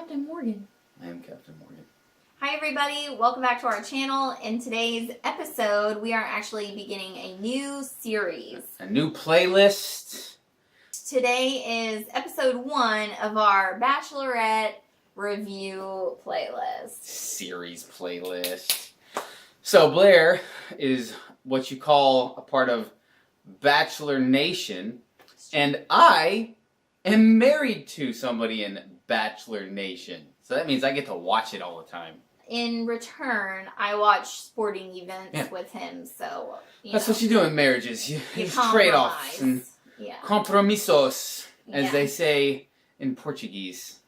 Captain Morgan. I am Captain Morgan. Hi everybody, welcome back to our channel. In today's episode, we are actually beginning a new series. A new playlist. Today is episode 1 of our Bachelorette review playlist. Series playlist. So Blair is what you call a part of Bachelor Nation, and I am married to somebody in Bachelor Nation. So that means I get to watch it all the time. In return, I watch sporting events with him, so... That's what you do in marriages. You trade-offs and compromisos, as they say in Portuguese.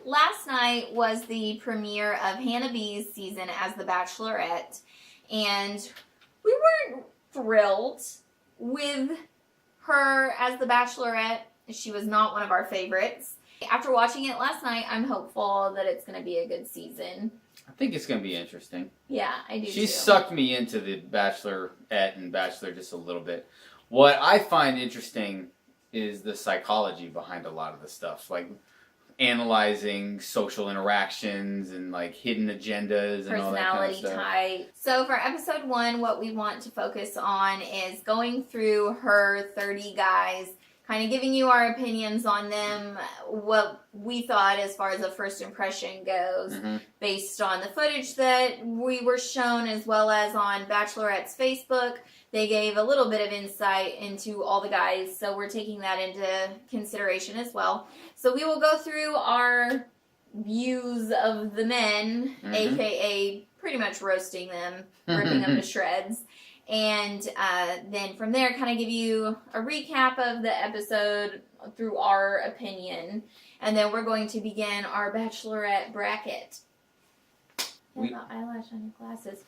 Last night was the premiere of Hannah B's season as the Bachelorette, and we weren't thrilled with her as the Bachelorette. She was not one of our favorites. After watching it last night, I'm hopeful that it's going to be a good season. I think it's going to be interesting. Yeah, I do She sucked me into the Bachelorette and Bachelor just a little bit. What I find interesting is the psychology behind a lot of the stuff. Like analyzing social interactions and like hidden agendas and all that kind of stuff. Personality type. So for episode 1, what we want to focus on is going through her 30 guys, kind of giving you our opinions on them, what we thought as far as a first impression goes, based on the footage that we were shown, as well as on Bachelorette's Facebook. They gave a little bit of insight into all the guys, so we're taking that into consideration as well. So we will go through our views of the men, aka pretty much roasting them, ripping them to shreds. And then from there, kind of give you a recap of the episode through our opinion. And then we're going to begin our Bachelorette bracket. You have the eyelash on your glasses.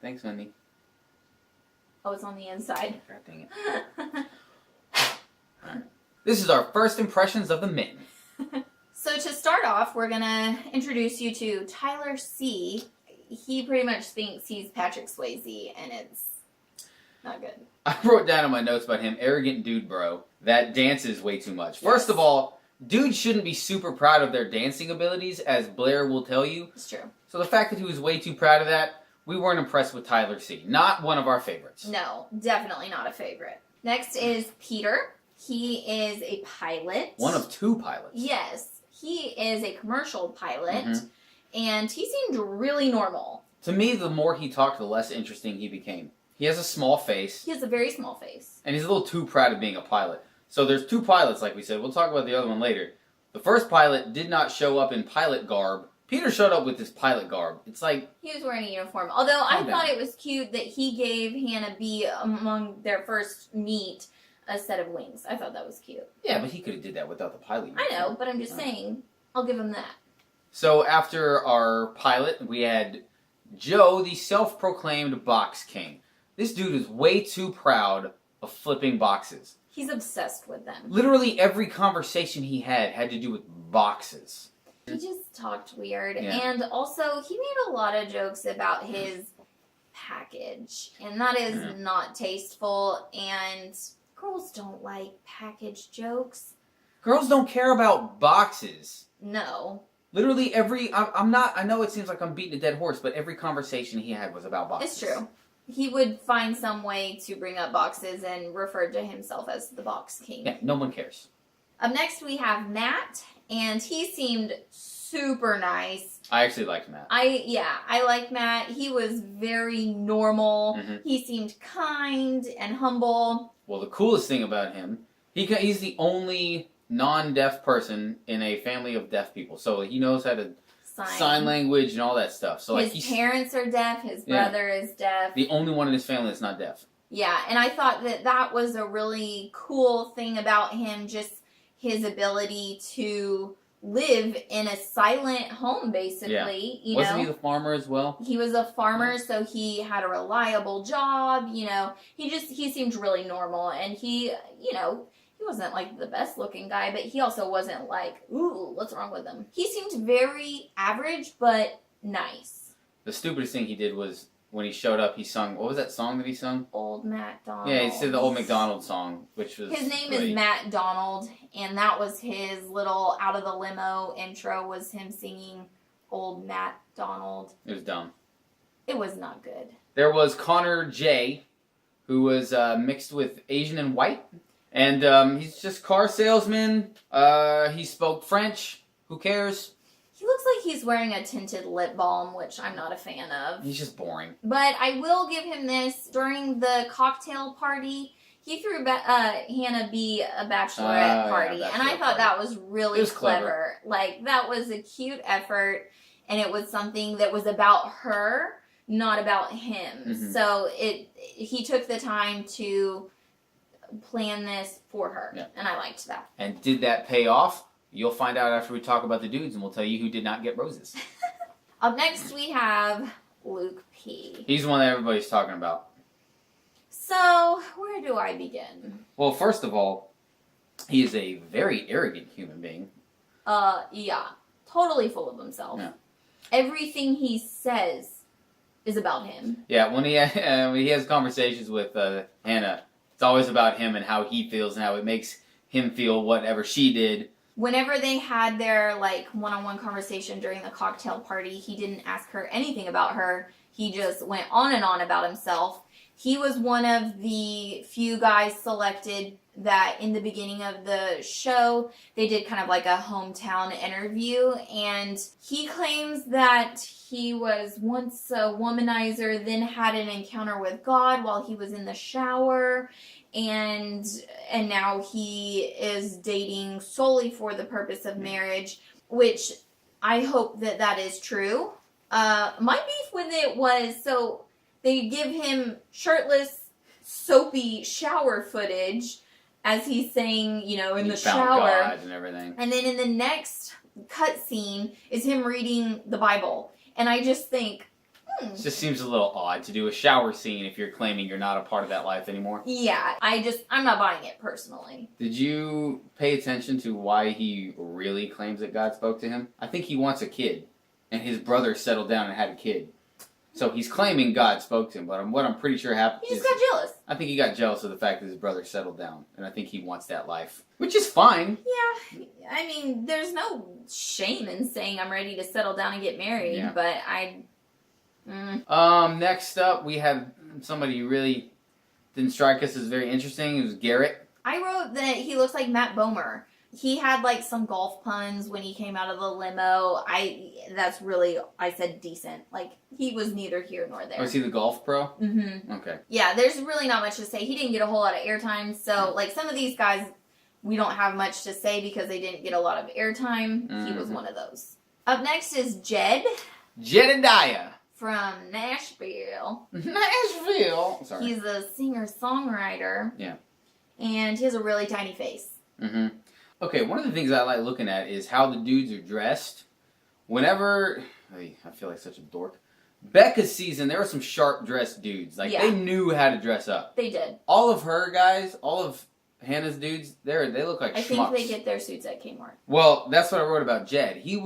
Thanks, honey. Oh, it's on the inside. God dang it. Right. This is our first impressions of the men. So to start off, we're going to introduce you to Tyler C. He pretty much thinks he's Patrick Swayze, and it's not good. I wrote down in my notes about him, arrogant dude, bro. That dances way too much. Yes. First of all, dudes shouldn't be super proud of their dancing abilities, as Blair will tell you. It's true. So the fact that he was way too proud of that, we weren't impressed with Tyler C. Not one of our favorites. No, definitely not a favorite. Next is Peter. He is a pilot. One of 2 pilots. Yes. He is a commercial pilot. And he seemed really normal. To me, the more he talked, the less interesting he became. He has a small face. He has a very small face. And he's a little too proud of being a pilot. So there's 2 pilots, like we said. We'll talk about the other one later. The first pilot did not show up in pilot garb. Peter showed up with his pilot garb. It's like... He was wearing a uniform. Although I thought it was cute that he gave Hannah B, among their first meet, a set of wings. I thought that was cute. Yeah, but he could have did that without the pilot uniform. I know, but I'm just saying, I'll give him that. So after our pilot, we had Joe, the self-proclaimed box king. This dude is way too proud of flipping boxes. He's obsessed with them. Literally every conversation he had to do with boxes. He just talked weird. Yeah. And also, he made a lot of jokes about his package. And that is not tasteful. And girls don't like package jokes. Girls don't care about boxes. No. Literally every... I know it seems like I'm beating a dead horse, but every conversation he had was about boxes. It's true. He would find some way to bring up boxes and refer to himself as the Box King. Yeah, no one cares. Up next we have Matt, and he seemed super nice. I actually liked Matt. I like Matt. He was very normal. He seemed kind and humble. Well, the coolest thing about him, he's the only non-deaf person in a family of deaf people. So he knows how to sign language and all that stuff. So his parents are deaf. His brother is deaf. The only one in his family that's not deaf. Yeah, and I thought that was a really cool thing about him, just his ability to live in a silent home, basically. Yeah. Wasn't he the farmer as well? He was a farmer, so he had a reliable job, He seemed really normal, and he wasn't like the best looking guy, but he also wasn't like, ooh, what's wrong with him? He seemed very average, but nice. The stupidest thing he did was when he showed up, he sung, what was that song that he sung? Old Matt Donald. Yeah, he said the Old MacDonald song, which was his name great. is Matt Donald, and that was his little out of the limo intro, was him singing Old Matt Donald. It was dumb. It was not good. There was Connor J, who was mixed with Asian and white. And he's just car salesman. He spoke French. Who cares? He looks like he's wearing a tinted lip balm, which I'm not a fan of. He's just boring. But I will give him this. During the cocktail party, he threw Hannah B a bachelorette party. Yeah, and I thought that was really clever. Like, that was a cute effort. And it was something that was about her, not about him. Mm-hmm. So he took the time to plan this for her. Yeah. And I liked that. And did that pay off? You'll find out after we talk about the dudes, and we'll tell you who did not get roses. Up next, we have Luke P. He's the one that everybody's talking about. So, where do I begin? Well, first of all, he is a very arrogant human being. Yeah. Totally full of himself. Yeah. Everything he says is about him. Yeah, when he has conversations with Hannah, it's always about him and how he feels and how it makes him feel whatever she did. Whenever they had their, like, one-on-one conversation during the cocktail party, he didn't ask her anything about her. He just went on and on about himself. He was one of the few guys selected that in the beginning of the show, they did kind of like a hometown interview, and he claims that he was once a womanizer, then had an encounter with God while he was in the shower, and now he is dating solely for the purpose of marriage, which I hope that is true. My beef with it was, so they give him shirtless, soapy shower footage as he's saying, you know, in the shower. God and everything. And then in the next cutscene is him reading the Bible. And I just think, It just seems a little odd to do a shower scene if you're claiming you're not a part of that life anymore. Yeah, I'm not buying it personally. Did you pay attention to why he really claims that God spoke to him? I think he wants a kid. And his brother settled down and had a kid. So he's claiming God spoke to him, but what I'm pretty sure happened He just got jealous. I think he got jealous of the fact that his brother settled down, and I think he wants that life, which is fine. Yeah, I mean, there's no shame in saying I'm ready to settle down and get married, but Next up, we have somebody who really didn't strike us as very interesting. It was Garrett. I wrote that he looks like Matt Bomer. He had, like, some golf puns when he came out of the limo. I said decent. Like, he was neither here nor there. Was he the golf pro? Mm-hmm. Okay. Yeah, there's really not much to say. He didn't get a whole lot of airtime, so, like, some of these guys, we don't have much to say because they didn't get a lot of airtime. Mm-hmm. He was one of those. Up next is Jed. Jedediah. From Nashville. Nashville. Sorry. He's a singer-songwriter. Yeah. And he has a really tiny face. Mm-hmm. Okay, one of the things I like looking at is how the dudes are dressed. Whenever... I feel like such a dork. Becca's season, there were some sharp-dressed dudes. Like, they knew how to dress up. They did. All of her guys, all of Hannah's dudes, they look like schmucks. I think they get their suits at Kmart. Well, that's what I wrote about Jed. He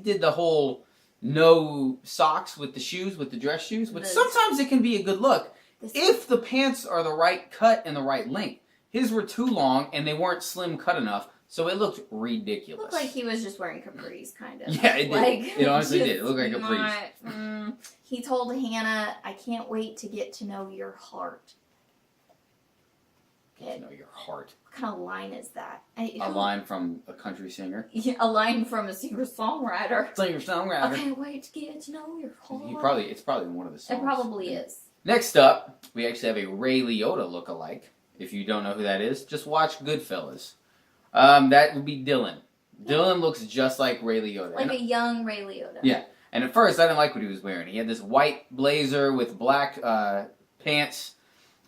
did the whole no socks with the shoes, with the dress shoes, but sometimes it can be a good look if the pants are the right cut and the right length. His were too long, and they weren't slim cut enough, so it looked ridiculous. It looked like he was just wearing capris, kind of. Yeah, it did. Like, It honestly did. It looked like capris. He told Hannah, I can't wait to get to know your heart. Get to know your heart. What kind of line is that? A line from a country singer? Yeah, a line from a singer-songwriter. Singer-songwriter. I can't wait to get to know your heart. It's probably one of the songs. It probably is. Next up, we actually have a Ray Liotta look-alike. If you don't know who that is, just watch Goodfellas. That would be Dylan. Dylan looks just like Ray Liotta. Like a young Ray Liotta. Yeah. And at first, I didn't like what he was wearing. He had this white blazer with black pants.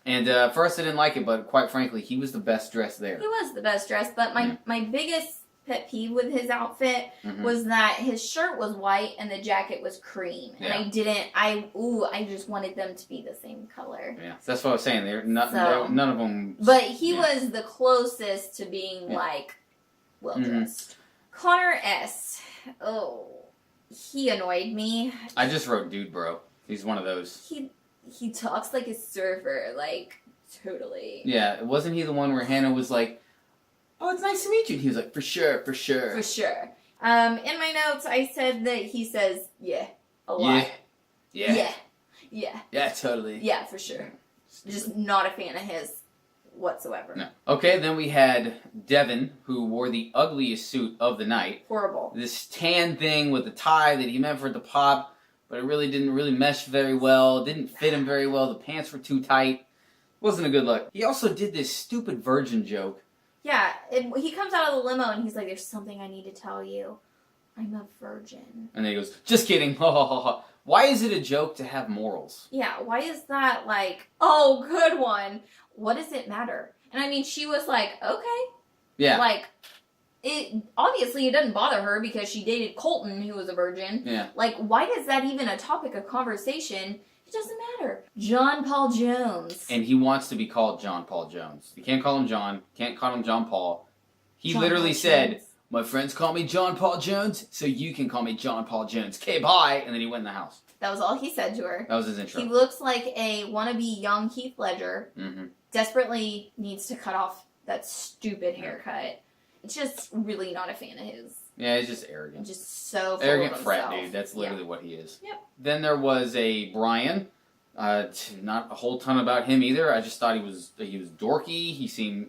And at first, I didn't like it, but quite frankly, he was the best dressed there. He was the best dressed, but my biggest pet peeve with his outfit was that his shirt was white and the jacket was cream. And I just wanted them to be the same color. Yeah, that's what I was saying. None of them... But he was the closest to being, like, well-dressed. Connor S. Oh, he annoyed me. I just wrote dude bro. He's one of those. He talks like a surfer, like, totally. Yeah, wasn't he the one where Hannah was like, "Oh, it's nice to meet you," and he was like, "For sure, for sure." For sure. In my notes, I said that he says, yeah, a lot. Yeah. Yeah. Yeah, totally. Yeah, for sure. Just not a fan of his whatsoever. No. Okay, then we had Devin, who wore the ugliest suit of the night. Horrible. This tan thing with the tie that he meant for it to pop, but it really didn't mesh very well. It didn't fit him very well. The pants were too tight. Wasn't a good look. He also did this stupid virgin joke. Yeah, he comes out of the limo and he's like, there's something I need to tell you. I'm a virgin. And then he goes, just kidding. Why is it a joke to have morals? Yeah, why is that like, oh, good one. What does it matter? And I mean, she was like, okay. Yeah. Like, obviously it doesn't bother her because she dated Colton, who was a virgin. Yeah. Like, why is that even a topic of conversation? It doesn't matter. John Paul Jones. And he wants to be called John Paul Jones. You can't call him John. Can't call him John Paul. He John literally Paul said, Jones. my friends call me John Paul Jones, so you can call me John Paul Jones. Okay, bye. And then he went in the house. That was all he said to her. That was his intro. He looks like a wannabe young Heath Ledger. Mm-hmm. Desperately needs to cut off that stupid haircut. Just really not a fan of his. Yeah, he's just arrogant. Just so full Arrogant of frat himself. dude. That's literally what he is. Yep. Then there was a Brian. Not a whole ton about him either. I just thought he was dorky. He seemed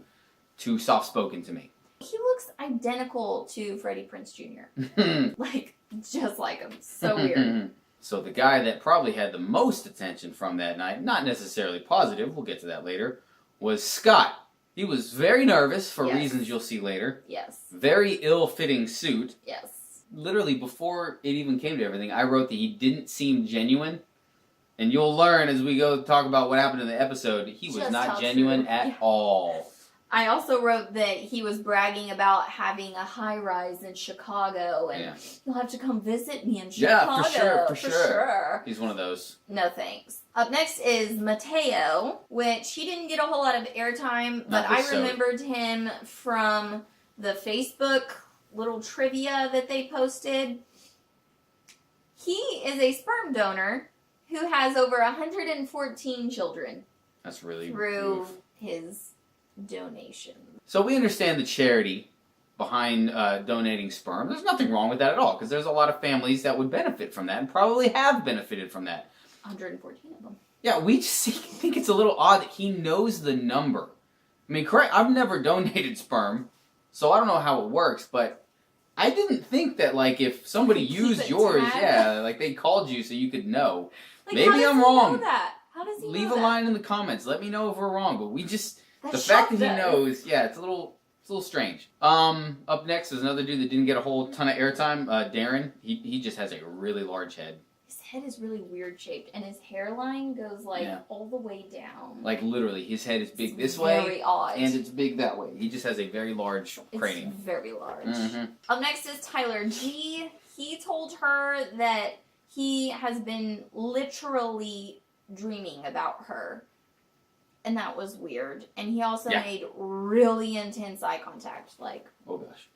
too soft-spoken to me. He looks identical to Freddie Prinze Jr. Like, just like him. So weird. So the guy that probably had the most attention from that night, not necessarily positive, we'll get to that later, was Scott. He was very nervous for reasons you'll see later. Yes. Very ill-fitting suit. Yes. Literally, before it even came to everything, I wrote that he didn't seem genuine. And you'll learn as we go talk about what happened in the episode, he was Just not how genuine true. at all. I also wrote that he was bragging about having a high-rise in Chicago, and you'll have to come visit me in Chicago. Yeah, for sure. sure. He's one of those. No thanks. Up next is Mateo, which he didn't get a whole lot of airtime, but I remembered him from the Facebook little trivia that they posted. He is a sperm donor who has over 114 children. That's really through his donation. So we understand the charity behind donating sperm. There's nothing wrong with that at all, because there's a lot of families that would benefit from that and probably have benefited from that. 114 of them. Yeah, we just think it's a little odd that he knows the number. I mean, correct, I've never donated sperm, so I don't know how it works, but I didn't think that, like, if somebody used yours, like, they called you so you could know. Like, maybe I'm wrong. How does he Leave know a that? line in the comments. Let me know if we're wrong, but we just... That the fact that he shocked us. knows, it's a little strange. Up next is another dude that didn't get a whole ton of airtime, Darren. He just has a really large head. His head is really weird shaped, and his hairline goes like all the way down. Like literally, his head is big this very way, odd. and it's big that way. He just has a very large cranium. It's very large. Mm-hmm. Up next is Tyler G. He told her that he has been literally dreaming about her. And that was weird. And he also made really intense eye contact. Like, oh gosh.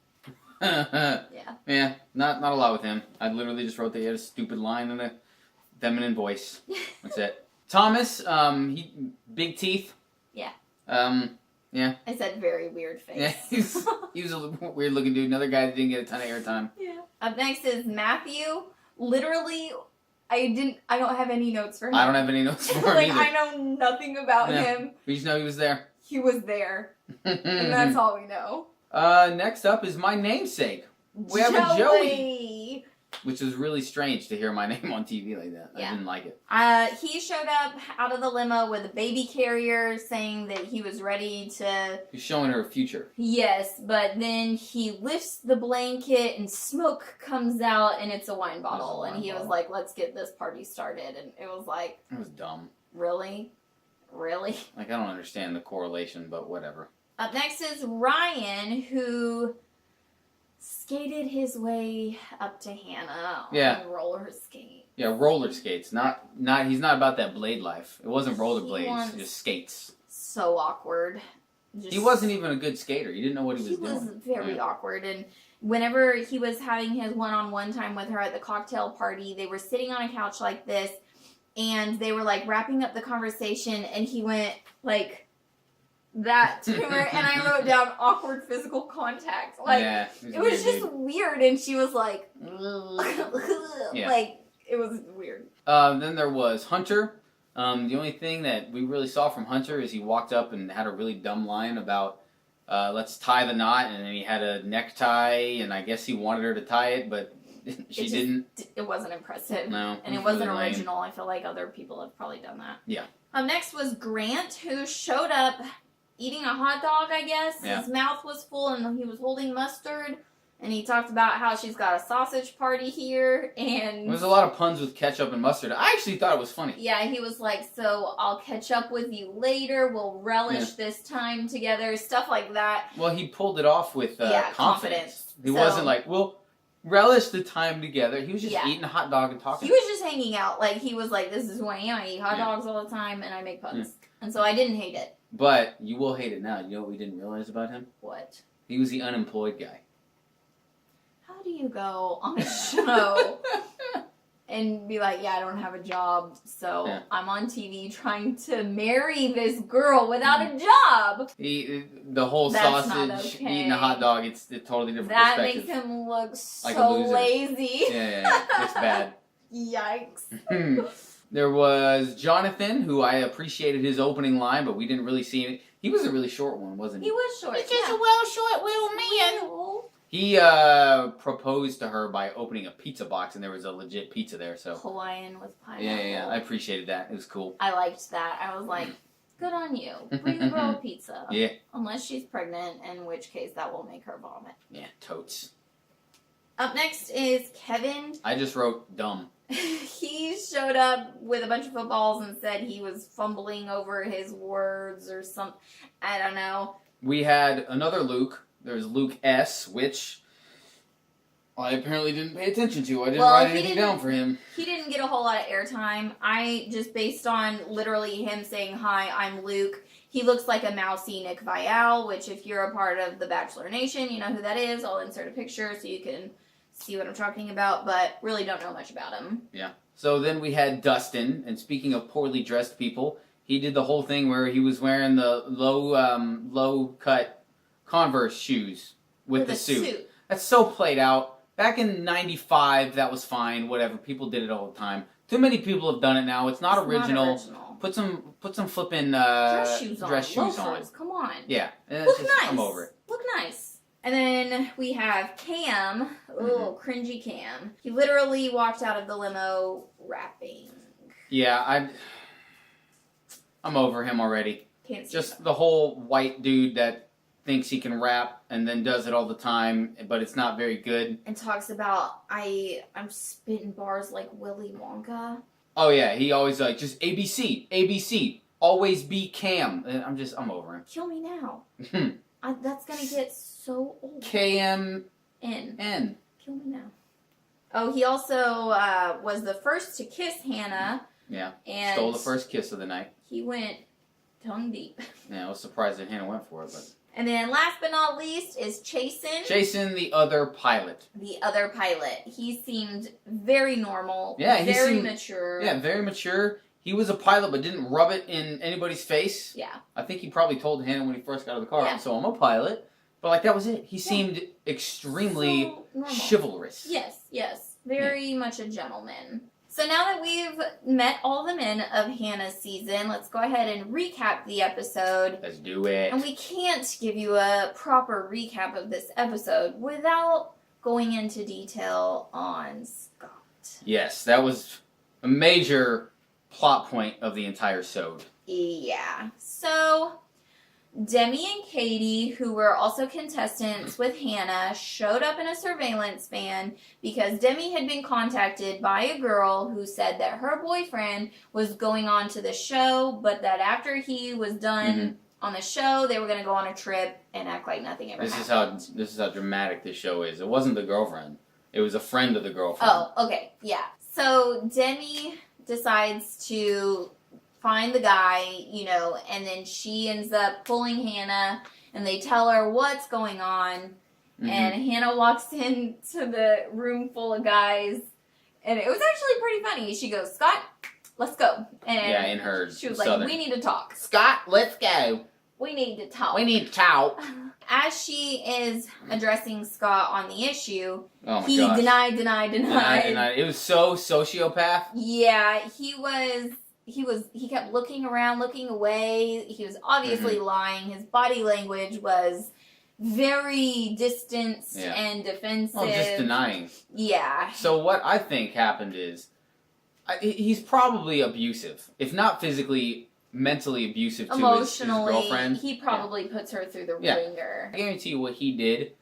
Yeah, not a lot with him. I literally just wrote that he had a stupid line in a feminine voice. That's it. Thomas, he big teeth. Yeah. Yeah. I said very weird face. Yeah, he was a weird looking dude. Another guy that didn't get a ton of airtime. Yeah. Up next is Matthew. Literally, I don't have any notes for him. I don't have any notes for him like, either. I know nothing about him. We just know he was there. He was there. And that's all we know. Next up is my namesake. We have a Joey. Which is really strange to hear my name on TV like that. I didn't like it. He showed up out of the limo with a baby carrier saying that he was ready to... He's showing her a future. Yes, but then he lifts the blanket and smoke comes out and it's a wine bottle. And he was like, let's get this party started. And it was like... It was dumb. Really? Really? Like, I don't understand the correlation, but whatever. Up next is Ryan, who... skated his way up to Hannah on roller skates. Yeah, roller skates. He's not about that blade life. It wasn't rollerblades, just skates. So awkward. He wasn't even a good skater. He didn't know what he was doing. He was very awkward. And whenever he was having his one-on-one time with her at the cocktail party, they were sitting on a couch like this, and they were like wrapping up the conversation, and he went like that to her, and I wrote down awkward physical contact. Like, yeah, it was just weird, and she was like, Yeah. like, it was weird. Then there was Hunter. The only thing that we really saw from Hunter is he walked up and had a really dumb line about, let's tie the knot, and then he had a necktie, and I guess he wanted her to tie it, but she didn't. It wasn't impressive. No. And it wasn't really original. I feel like other people have probably done that. Yeah. Next was Grant, who showed up eating a hot dog, I guess. Yeah. His mouth was full and he was holding mustard. And he talked about how she's got a sausage party here. And There's a lot of puns with ketchup and mustard. I actually thought it was funny. yeah, he was like, so I'll catch up with you later. We'll relish this time together. Stuff like that. Well, he pulled it off with confidence. He So- wasn't like, we'll relish the time together. He was just Yeah. eating a hot dog and talking. He was just hanging out. Like, he was like, this is who I am. I eat hot dogs all the time and I make puns. And so I didn't hate it. But you will hate it now. You know what we didn't realize about him? What? He was the unemployed guy. How do you go on a show and be like, yeah, I don't have a job, so I'm on TV trying to marry this girl without a job? The whole That's sausage, not okay. eating a hot dog, it's a totally different That perspective. makes him look Like a so loser. lazy. Yeah, it's bad. Yikes. There was Jonathan, who I appreciated his opening line, but we didn't really see him. He was a really short one, wasn't he? He was short. It's just a short little man. He proposed to her by opening a pizza box, and there was a legit pizza there. So Hawaiian with pineapple. yeah. I appreciated that. It was cool. I liked that. I was like, good on you. Bring the girl a pizza. Yeah. Unless she's pregnant, in which case that will make her vomit. Yeah, totes. Up next is Kevin. I just wrote dumb. He showed up with a bunch of footballs and said he was fumbling over his words or something. I don't know. We had another Luke. There's Luke S., which I apparently didn't pay attention to. I didn't write anything down for him. He didn't get a whole lot of airtime. I just, based on literally him saying, hi, I'm Luke, he looks like a mousy Nick Vial, which if you're a part of the Bachelor Nation, you know who that is. I'll insert a picture so you can see what I'm talking about, but really don't know much about him. Yeah. So then we had Dustin, and speaking of poorly dressed people, he did the whole thing where he was wearing the low-cut Converse shoes with the suit. That's so played out. Back in '95, that was fine. Whatever, people did it all the time. Too many people have done it now. It's not original. Put some flipping dress shoes on. Loafers. Come on. Yeah. Look nice. I'm over it. Look nice. And then we have Cam. Oh, cringy Cam. He literally walked out of the limo rapping. Yeah, I'm over him already. Can't see Just the whole white dude that thinks he can rap and then does it all the time, but it's not very good. And talks about, I'm spitting bars like Willy Wonka. Oh yeah, he always like, just ABC, ABC, always be Cam. I'm over him. Kill me now. That's gonna get so old. KMN. Kill me now. Oh, he also was the first to kiss Hannah. Yeah, and stole the first kiss of the night. He went tongue deep. Yeah, I was surprised that Hannah went for it, but... And then last but not least is Chasen. Chasen, the other pilot. The other pilot. He seemed very normal. Yeah, he very seemed mature. Yeah, very mature. He was a pilot, but didn't rub it in anybody's face. Yeah. I think he probably told Hannah when he first got out of the car, so I'm a pilot. But, like, that was it. He seemed extremely chivalrous. Yes. Very much a gentleman. So now that we've met all the men of Hannah's season, let's go ahead and recap the episode. Let's do it. And we can't give you a proper recap of this episode without going into detail on Scott. Yes, that was a major plot point of the entire episode. Yeah. So Demi and Katie, who were also contestants with Hannah, showed up in a surveillance van because Demi had been contacted by a girl who said that her boyfriend was going on to the show, but that after he was done on the show, they were going to go on a trip and act like nothing ever happened. This is how dramatic this show is. It wasn't the girlfriend. It was a friend of the girlfriend. Oh, okay. Yeah. So Demi decides to find the guy, and then she ends up pulling Hannah, and they tell her what's going on, and Hannah walks into the room full of guys, and it was actually pretty funny. She goes, Scott, let's go. And in her she was southern. like, we need to talk. Scott, let's go. We need to talk. We need to talk. As she is addressing Scott on the issue, Oh my he gosh. denied. It was so sociopath. Yeah, he kept looking around, looking away. He was obviously lying. His body language was very distanced and defensive. Oh, just denying. Yeah. So what I think happened is, he's probably abusive. If not physically, mentally abusive to his girlfriend. He probably puts her through the ringer. I guarantee you what he did.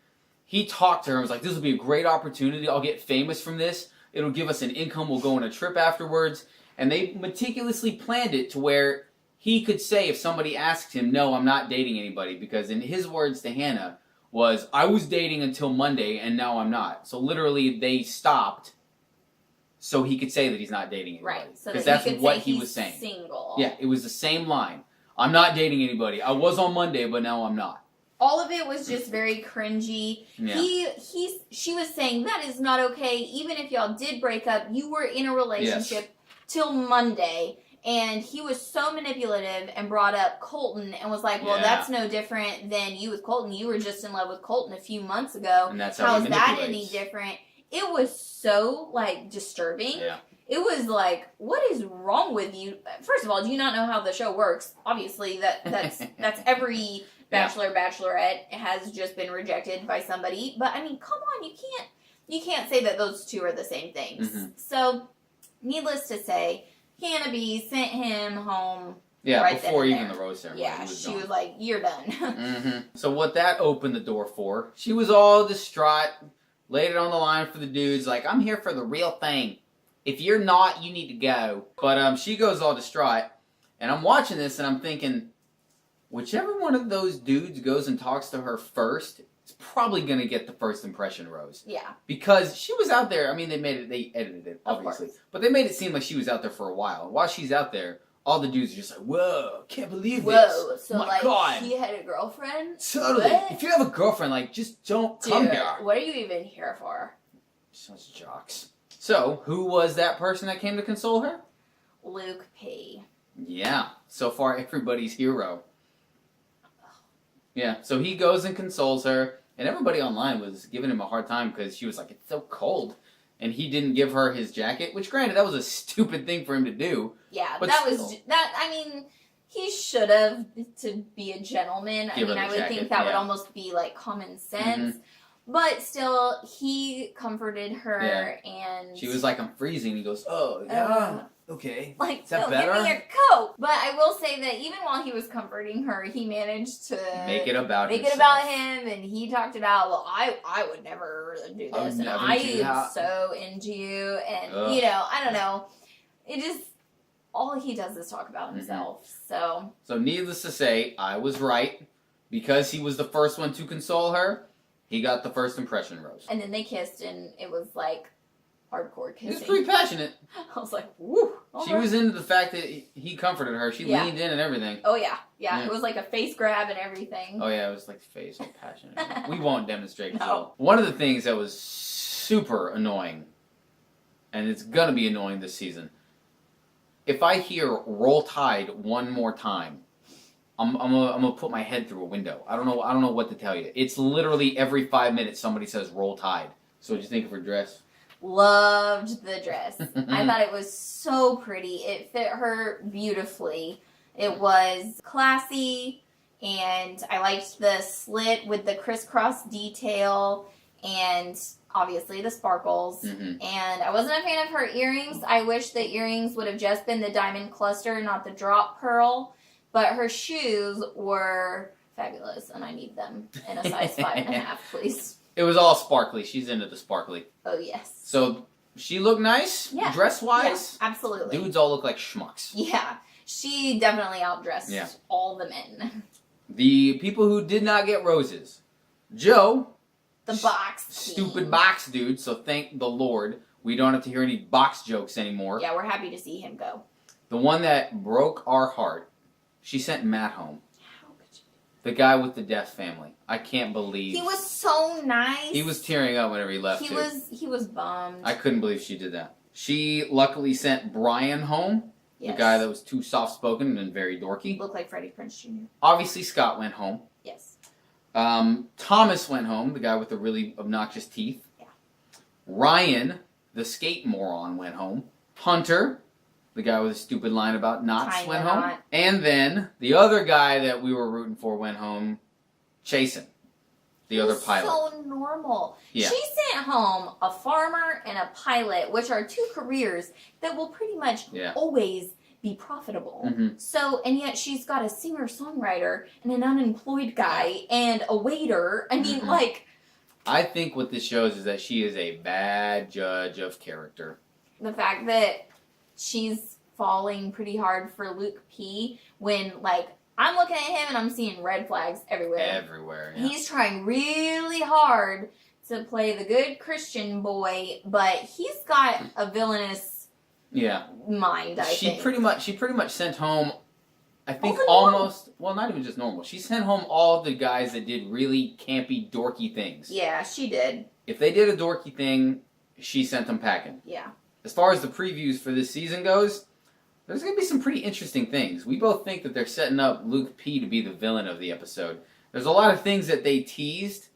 He talked to her and was like, this will be a great opportunity. I'll get famous from this. It'll give us an income. We'll go on a trip afterwards. And they meticulously planned it to where he could say, if somebody asked him, no, I'm not dating anybody. Because in his words to Hannah was, I was dating until Monday and now I'm not. So literally they stopped so he could say that he's not dating anybody. Right. So because that's what he was saying. Single. Yeah, it was the same line. I'm not dating anybody. I was on Monday, but now I'm not. All of it was just very cringy. Yeah. She was saying that is not okay. Even if y'all did break up, you were in a relationship till Monday. And he was so manipulative and brought up Colton and was like, well, that's no different than you with Colton. You were just in love with Colton a few months ago. And that's how is that any different? It was so, disturbing. Yeah. It was like, what is wrong with you? First of all, do you not know how the show works? Obviously, that's every Bachelor, Bachelorette has just been rejected by somebody. But, I mean, come on, you can't say that those two are the same things. Mm-hmm. So, needless to say, Hannah B sent him home. Yeah, right before then even the rose ceremony. Yeah, she was like, you're done. Mm-hmm. So what that opened the door for, she was all distraught, laid it on the line for the dudes, like, I'm here for the real thing. If you're not, you need to go. But she goes all distraught, and I'm watching this and I'm thinking, whichever one of those dudes goes and talks to her first is probably going to get the first impression rose. Yeah. Because she was out there, I mean, they edited it, obviously. But they made it seem like she was out there for a while. And while she's out there, all the dudes are just like, whoa, can't believe this. Whoa, so my God. he had a girlfriend? Totally. What? If you have a girlfriend, just don't come here. What are you even here for? Such jocks. So, who was that person that came to console her? Luke P. Yeah. So far, everybody's hero. Yeah, so he goes and consoles her, and everybody online was giving him a hard time because she was like, it's so cold. And he didn't give her his jacket, which granted, that was a stupid thing for him to do. Yeah, but I mean, he should have, to be a gentleman. I would think that would almost be common sense. Mm-hmm. But still, he comforted her, and she was like, I'm freezing. He goes, oh, yeah, okay. Is that better? Give me your coat. But I will say that even while he was comforting her, he managed to make it about him, and he talked about, well, I would never do this, and I am so into you, and, I don't know. It just, all he does is talk about himself, So needless to say, I was right. Because he was the first one to console her, he got the first impression rose. And then they kissed, and it was hardcore kissing. It was pretty passionate. I was like, woo. She was into the fact that he comforted her. She leaned in and everything. Oh, yeah. Yeah, it was like a face grab and everything. Oh, yeah, it was like face all passionate. We won't demonstrate. No. One of the things that was super annoying, and it's going to be annoying this season, if I hear Roll Tide one more time, I'm gonna put my head through a window. I don't know what to tell you. It's literally every 5 minutes somebody says Roll Tide. So what'd you think of her dress? Loved the dress. I thought it was so pretty. It fit her beautifully. It was classy, and I liked the slit with the crisscross detail, and obviously the sparkles. Mm-hmm. And I wasn't a fan of her earrings. I wish the earrings would have just been the diamond cluster, not the drop pearl. But her shoes were fabulous, and I need them in a size 5.5, please. It was all sparkly. She's into the sparkly. Oh, yes. So, she looked nice, dress-wise. Yeah, absolutely. Dudes all look like schmucks. Yeah. She definitely outdressed all the men. The people who did not get roses. Joe. The box Stupid box dude, so thank the Lord. We don't have to hear any box jokes anymore. Yeah, we're happy to see him go. The one that broke our heart. She sent Matt home. How could you? The guy with the deaf family. I can't believe. He was so nice. He was tearing up whenever he left, He was bummed. I couldn't believe she did that. She luckily sent Brian home. Yes. The guy that was too soft-spoken and very dorky. Looked like Freddie Prinze Jr. Obviously, Scott went home. Yes. Thomas went home, the guy with the really obnoxious teeth. Yeah. Ryan, the skate moron, went home. Hunter, the guy with a stupid line about knots, Kinda went home. not. And then the other guy that we were rooting for went home, Chasen, the other pilot. So normal. Yeah. She sent home a farmer and a pilot, which are two careers that will pretty much always be profitable. Mm-hmm. So, and yet she's got a singer-songwriter and an unemployed guy and a waiter. I mean, like... I think what this shows is that she is a bad judge of character. The fact that she's falling pretty hard for Luke P. when, like, I'm looking at him and I'm seeing red flags everywhere. Everywhere, yeah. He's trying really hard to play the good Christian boy, but he's got a villainous mind, I think. She pretty much sent home, I think not even just normal. She sent home all the guys that did really campy, dorky things. Yeah, she did. If they did a dorky thing, she sent them packing. Yeah. As far as the previews for this season goes, there's going to be some pretty interesting things. We both think that they're setting up Luke P to be the villain of the episode. There's a lot of things that they teased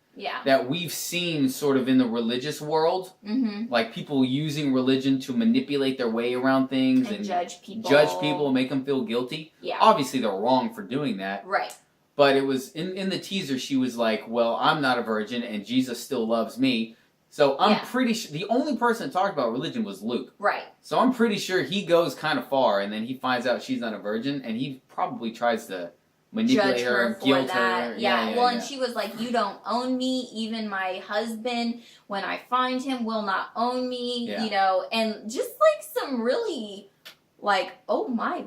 that we've seen sort of in the religious world. Mm-hmm. Like people using religion to manipulate their way around things. And judge people. Judge people and make them feel guilty. Yeah. Obviously, they're wrong for doing that. Right. But it was, in the teaser, she was like, well, I'm not a virgin and Jesus still loves me. So I'm pretty sure the only person that talked about religion was Luke. Right. So I'm pretty sure he goes kind of far, and then he finds out she's not a virgin, and he probably tries to manipulate her and guilt her. Yeah. Well, and she was like, "You don't own me. Even my husband, when I find him, will not own me." Yeah. You know, and just like some really, like, oh my,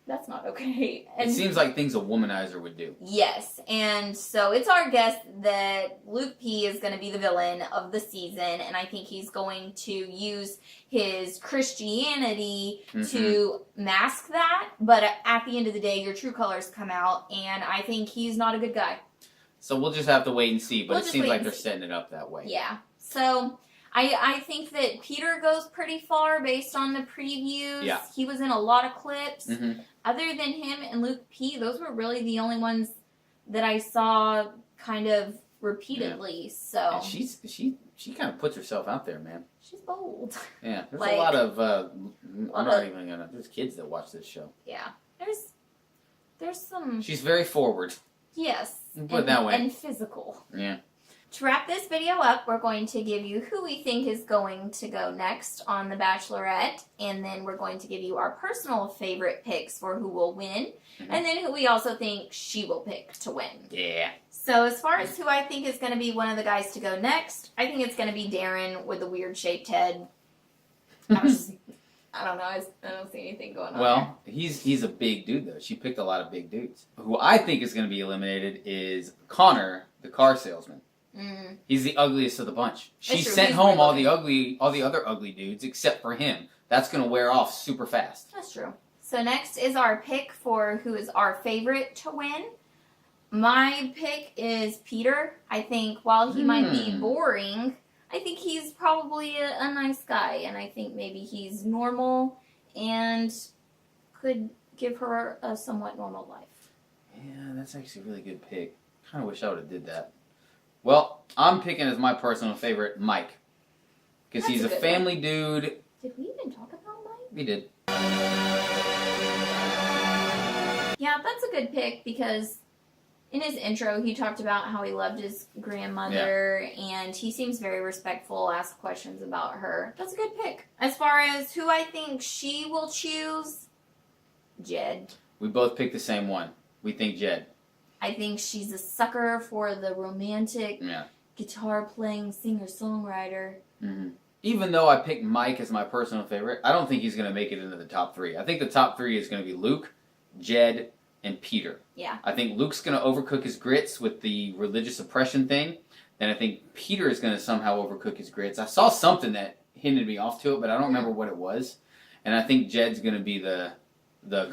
that's not okay. And it seems like things a womanizer would do. Yes, and so it's our guess that Luke P is going to be the villain of the season, and I think he's going to use his Christianity to mask that, but at the end of the day, your true colors come out, and I think he's not a good guy. So we'll just have to wait and see, but it seems like they're see. setting it up that way. Yeah, so... I think that Peter goes pretty far based on the previews. Yeah. He was in a lot of clips. Mm-hmm. Other than him and Luke P, those were really the only ones that I saw kind of repeatedly. Yeah. So and she kind of puts herself out there, man. She's bold. Yeah, there's like, a lot of I'm not even gonna. There's kids that watch this show. Yeah, there's some. She's very forward. Yes. Put it that way. And physical. Yeah. To wrap this video up, we're going to give you who we think is going to go next on The Bachelorette, and then we're going to give you our personal favorite picks for who will win, and then who we also think she will pick to win. Yeah. So as far as who I think is going to be one of the guys to go next, I think it's going to be Darren with the weird shaped head. I don't know. I don't see anything going on. Well, he's a big dude, though. She picked a lot of big dudes. Who I think is going to be eliminated is Connor, the car salesman. He's the ugliest of the bunch. She sent home all the other ugly dudes except for him. That's gonna wear off super fast. That's true. So next is our pick for who is our favorite to win. My pick is Peter. I think while he might be boring, I think he's probably a nice guy, and I think maybe he's normal and could give her a somewhat normal life. Yeah, that's actually a really good pick. Kind of wish I would have did that. Well, I'm picking as my personal favorite Mike. Because he's a family dude. Did we even talk about Mike? We did. Yeah, that's a good pick because in his intro he talked about how he loved his grandmother and he seems very respectful, asked questions about her. That's a good pick. As far as who I think she will choose, Jed. We both picked the same one. We think Jed. I think she's a sucker for the romantic, guitar-playing singer-songwriter. Mm-hmm. Even though I picked Mike as my personal favorite, I don't think he's going to make it into the top three. I think the top three is going to be Luke, Jed, and Peter. Yeah. I think Luke's going to overcook his grits with the religious oppression thing. And I think Peter is going to somehow overcook his grits. I saw something that hinted me off to it, but I don't remember what it was. And I think Jed's going to be the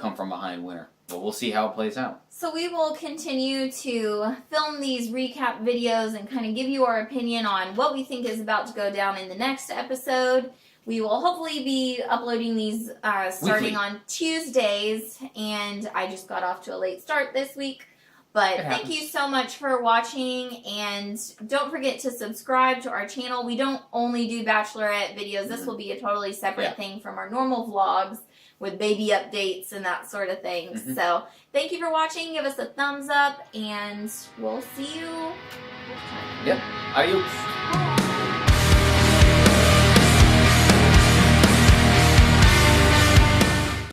come-from-behind winner. But we'll see how it plays out. So we will continue to film these recap videos and kind of give you our opinion on what we think is about to go down in the next episode. We will hopefully be uploading these starting Weekly. on Tuesdays, and I just got off to a late start this week. But It thank you so much for watching, and don't forget to subscribe to our channel. We don't only do Bachelorette videos. This will be a totally separate thing from our normal vlogs with baby updates and that sort of thing. So thank you for watching. Give us a thumbs up, and we'll see you next time. Yep. Adios.